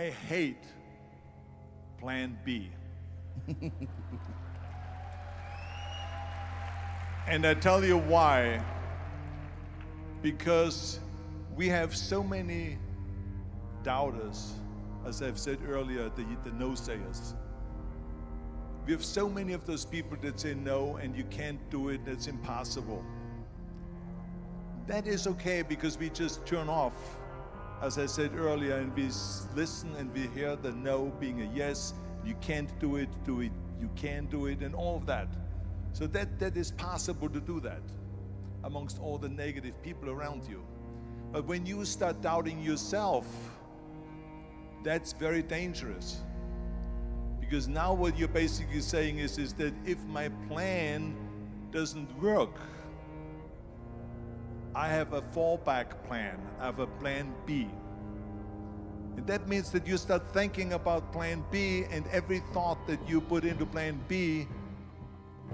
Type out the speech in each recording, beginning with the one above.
I hate plan B. And I tell you why. Because we have so many doubters, as I've said earlier, the no-sayers. We have so many of those people that say no and you can't do it, that's impossible. That is okay because we just turn off, as I said earlier, and we listen and we hear the no being a yes. You can't do it, you can do it, and all of that. So that is possible to do that amongst all the negative people around you. But when you start doubting yourself, that's very dangerous. Because now what you're basically saying is that if my plan doesn't work, I have a fallback plan, I have a plan B. And that means that you start thinking about plan B, and every thought that you put into plan B,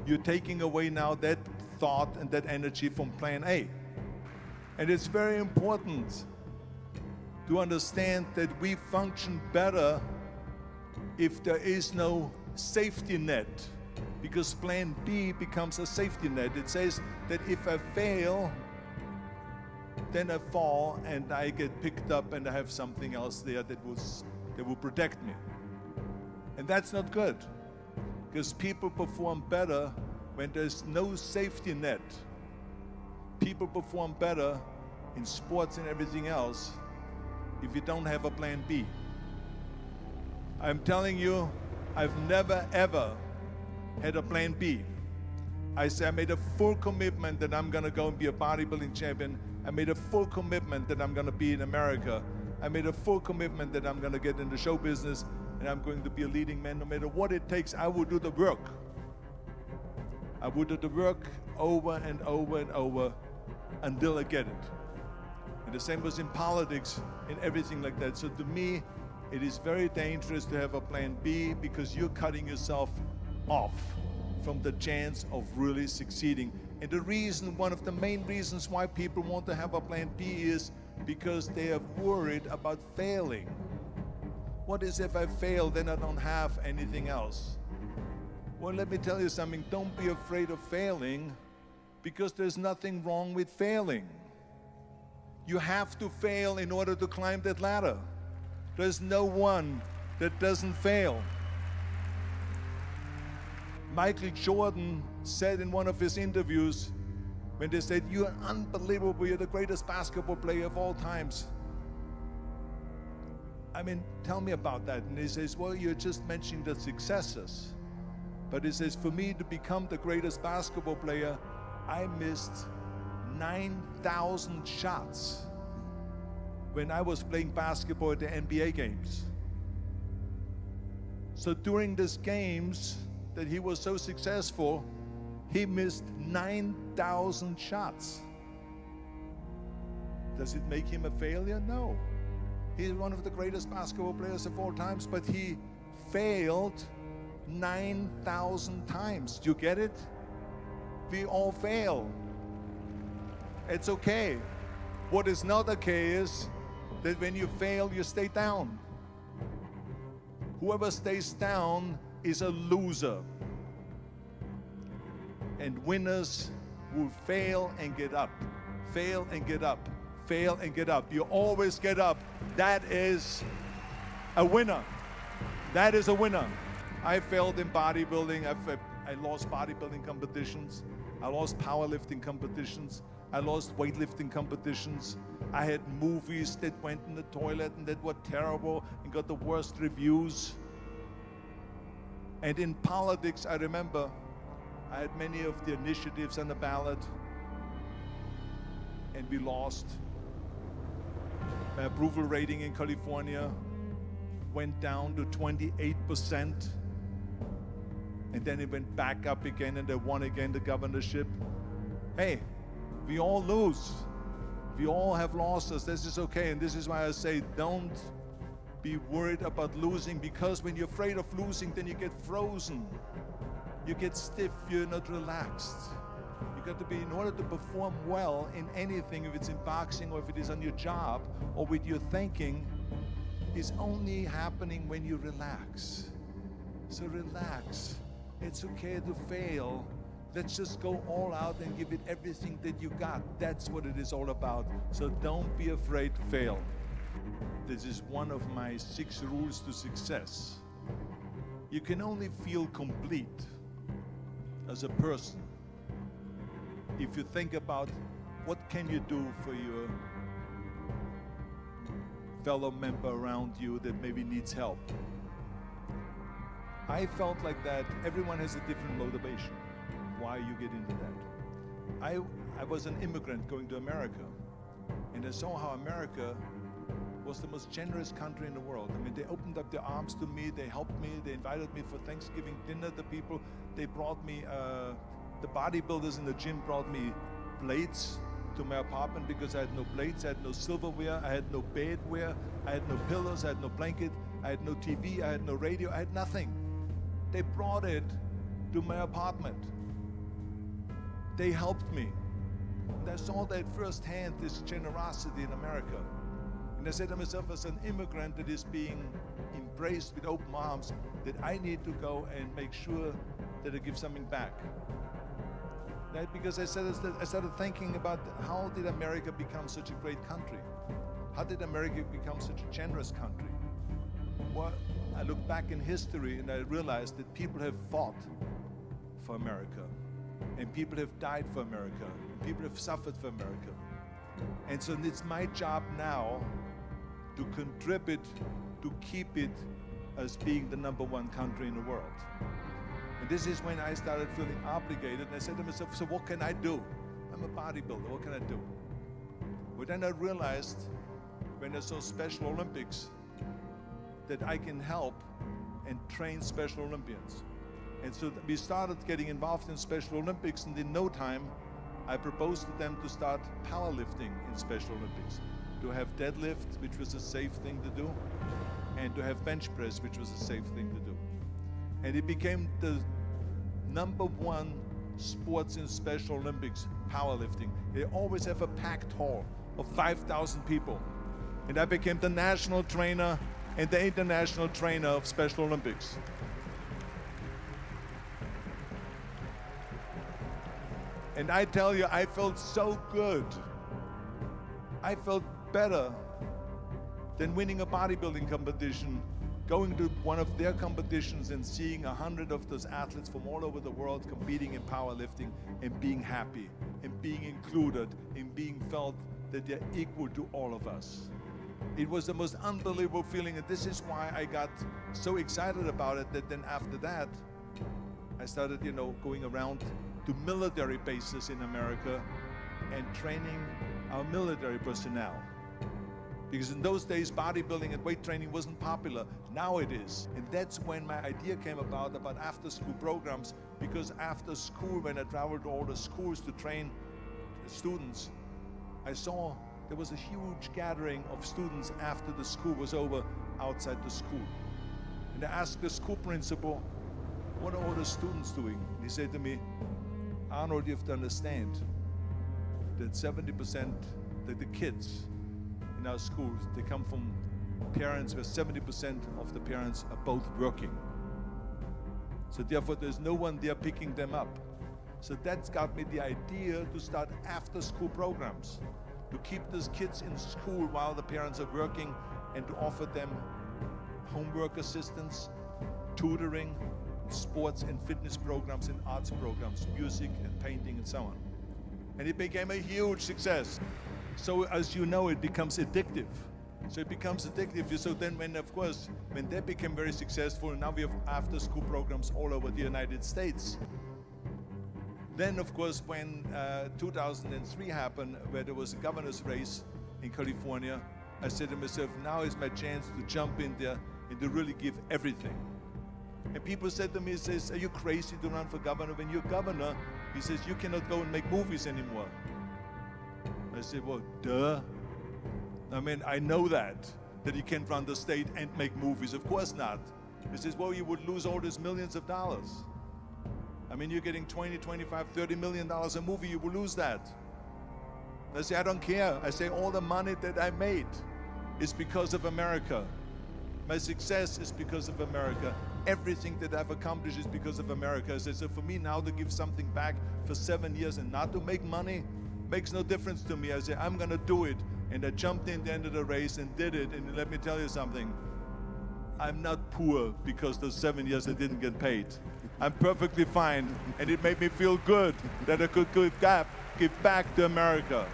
you're taking away now that thought and that energy from plan A. And it's very important to understand that we function better if there is no safety net, because plan B becomes a safety net. It says that if I fail, then I fall and I get picked up and I have something else there that will protect me. And that's not good, because people perform better when there's no safety net. People perform better in sports and everything else if you don't have a plan B. I'm telling you, I've never ever had a plan B. I made a full commitment that I'm gonna go and be a bodybuilding champion. I made a full commitment that I'm gonna be in America. I made a full commitment that I'm gonna get in the show business and I'm going to be a leading man. No matter what it takes, I will do the work. I will do the work over and over and over until I get it. And the same was in politics and everything like that. So to me, it is very dangerous to have a plan B, because you're cutting yourself off from the chance of really succeeding. And the reason, one of the main reasons why people want to have a plan B is because they are worried about failing. What is if I fail, then I don't have anything else? Well, let me tell you something. Don't be afraid of failing, because there's nothing wrong with failing. You have to fail in order to climb that ladder. There's no one that doesn't fail. Michael Jordan said in one of his interviews, when they said, "You're unbelievable, you're the greatest basketball player of all times." I mean, tell me about that. And he says, "Well, you're just mentioning the successes." But he says, "For me to become the greatest basketball player, I missed 9,000 shots when I was playing basketball at the NBA games." So during these games that he was so successful, he missed 9,000 shots. Does it make him a failure? No. He's one of the greatest basketball players of all times, but he failed 9,000 times. Do you get it? We all fail. It's okay. What is not okay is that when you fail, you stay down. Whoever stays down is a loser. And winners will fail and get up. Fail and get up. Fail and get up. You always get up. That is a winner. That is a winner. I failed in bodybuilding. I lost bodybuilding competitions. I lost powerlifting competitions. I lost weightlifting competitions. I had movies that went in the toilet and that were terrible and got the worst reviews. And in politics, I remember I had many of the initiatives on the ballot, and we lost. My approval rating in California went down to 28%, and then it went back up again, and they won again the governorship. Hey, we all lose. We all have losses. This is okay, and this is why I say don't be worried about losing, because when you're afraid of losing, then you get frozen. You get stiff, you're not relaxed. You got to be, in order to perform well in anything, if it's in boxing or if it is on your job or with your thinking, is only happening when you relax. So relax. It's okay to fail. Let's just go all out and give it everything that you got. That's what it is all about. So don't be afraid to fail. This is one of my 6 rules to success. You can only feel complete as a person if you think about what can you do for your fellow member around you that maybe needs help. I felt like that everyone has a different motivation why you get into that. I was an immigrant going to America, and I saw how America was the most generous country in the world. I mean, they opened up their arms to me, they helped me, they invited me for Thanksgiving dinner, the people. They brought me, the bodybuilders in the gym brought me plates to my apartment because I had no plates, I had no silverware, I had no bedware, I had no pillows, I had no blanket, I had no TV, I had no radio, I had nothing. They brought it to my apartment. They helped me. And I saw that firsthand, this generosity in America. And I said to myself, as an immigrant that is being embraced with open arms, that I need to go and make sure that I give something back. Right? Because I started thinking about how did America become such a great country? How did America become such a generous country? Well, I look back in history and I realized that people have fought for America, and people have died for America, and people have suffered for America. And so it's my job now to contribute to keep it as being the #1 country in the world. And this is when I started feeling obligated, and I said to myself, so what can I do? I'm a bodybuilder, what can I do? But then I realized, when I saw Special Olympics, that I can help and train Special Olympians. And so we started getting involved in Special Olympics, and in no time, I proposed to them to start powerlifting in Special Olympics, to have deadlift, which was a safe thing to do, and to have bench press, which was a safe thing to do. And it became the #1 sports in Special Olympics, powerlifting. They always have a packed hall of 5,000 people. And I became the national trainer and the international trainer of Special Olympics. And I tell you, I felt so good. I felt better than winning a bodybuilding competition, going to one of their competitions and seeing 100 of those athletes from all over the world competing in powerlifting and being happy and being included and being felt that they're equal to all of us. It was the most unbelievable feeling, and this is why I got so excited about it that then after that, I started, going around to military bases in America and training our military personnel. Because in those days, bodybuilding and weight training wasn't popular. Now it is. And that's when my idea came about after-school programs, because after school, when I traveled to all the schools to train students, I saw there was a huge gathering of students after the school was over outside the school. And I asked the school principal, what are all the students doing? And he said to me, Arnold, you have to understand that 70% of the kids in our schools, they come from parents where 70% of the parents are both working. So therefore, there's no one there picking them up. So that's got me the idea to start after-school programs, to keep those kids in school while the parents are working, and to offer them homework assistance, tutoring, sports and fitness programs and arts programs, music and painting and so on. And it became a huge success. So as you know, it becomes addictive. So it becomes addictive. So then when that became very successful, now we have after-school programs all over the United States. Then, of course, when 2003 happened, where there was a governor's race in California, I said to myself, now is my chance to jump in there and to really give everything. And people said to me, are you crazy to run for governor? When you're governor, he says, you cannot go and make movies anymore. I said, well, duh. I mean, I know that you can't run the state and make movies. Of course not. He says, well, you would lose all these millions of dollars. I mean, you're getting 20, 25, 30 million dollars a movie, you will lose that. I say, I don't care. I say, all the money that I made is because of America. My success is because of America. Everything that I've accomplished is because of America. I said, so for me now to give something back for 7 years and not to make money makes no difference to me. I said, I'm gonna do it. And I jumped in the end of the race and did it. And let me tell you something. I'm not poor because those 7 years I didn't get paid. I'm perfectly fine. And it made me feel good that I could give back to America.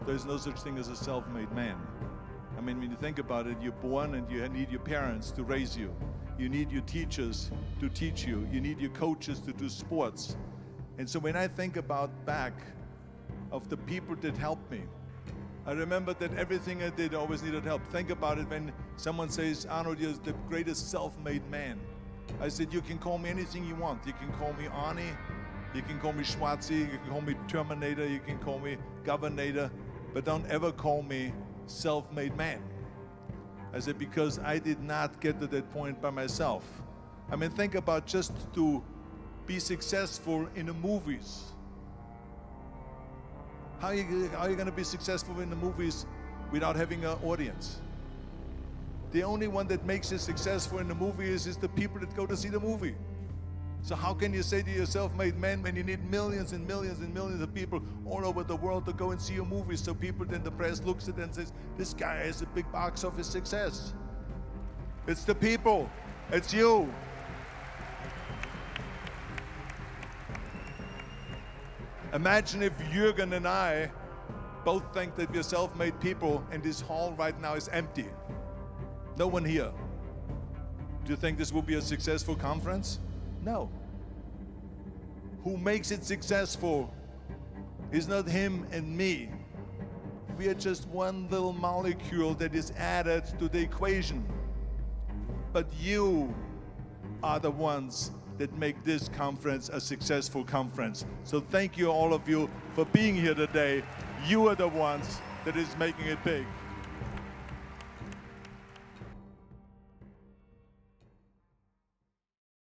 There's no such thing as a self-made man. I mean, when you think about it, you're born and you need your parents to raise you. You need your teachers to teach you. You need your coaches to do sports. And so when I think about back of the people that helped me, I remember that everything I did always needed help. Think about it when someone says, Arnold, you're the greatest self-made man. I said, you can call me anything you want. You can call me Arnie, you can call me Schwarzi, you can call me Terminator, you can call me Governator, but don't ever call me self-made man. I said, because I did not get to that point by myself. I mean, think about just to be successful in the movies. How are you going to be successful in the movies without having an audience? The only one that makes you successful in the movie is the people that go to see the movie. So how can you say to your self-made man when you need millions and millions and millions of people all over the world to go and see your movie, so people, then the press looks at it and says, this guy has a big box office success. It's the people. It's you. Imagine if Jürgen and I both think that we're self-made people and this hall right now is empty. No one here. Do you think this will be a successful conference? No. Who makes it successful is not him and me. We are just one little molecule that is added to the equation. But you are the ones that make this conference a successful conference. So thank you, all of you, for being here today. You are the ones that is making it big.